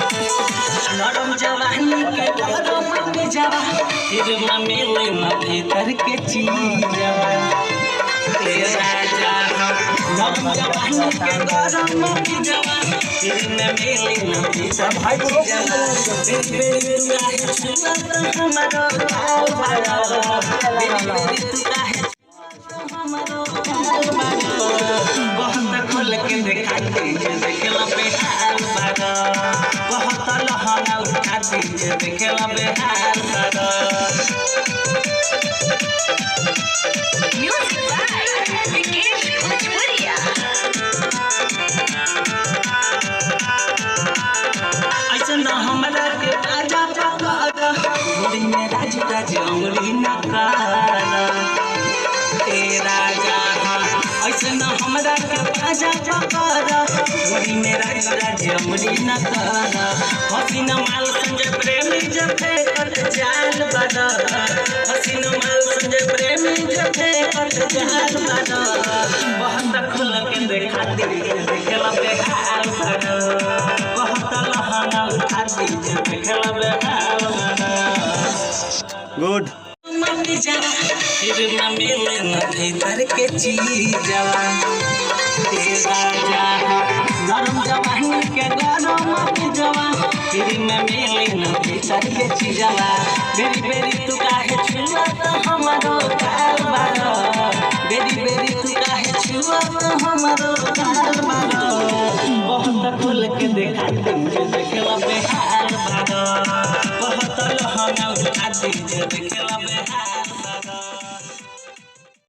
नरम जवानी के गरम जवा फिर न मिले न भीतर के चीजवा राजा नरम जवानी के गरम जवा फिर न मिले न भीतर भाई हमारो बहुत खोल के दिखाते देखला बेहाल बारा बहुत लहंगा उठाते देखला बेहाल बारा म्यूजिक बाय विकेश भोजपुरिया। ऐसा न हमरा के राजा पकारा गोरी में राज राज अंगुली न कारा ए राजा ऐसा न हमरा के राजा पकारा गोरी में राज राज अंगुली न कारा हसीना माल संजय प्रेमी जब कट जाल बड़ा हसीना माल संजय प्रेमी जब कट जाल बड़ा बहुत खुल के दिखाती देखला बेहाल बड़ा बहुत लहंगा उठाती देखला बेहाल बड़ा गुड फिर न मिले न भीतर के चीजवा राजा नरम जवानी के गरम जवा फिर न मिले न भीतर के चीजवा बेरी बेरी तू काहे छुआ तो हमारो काल बारो बेरी बेरी तू काहे छुआ तो हमारो काल बारो बहुत खोल के दिखाते देखला बेहाल बारो बहुत लहंगा उठाते देखला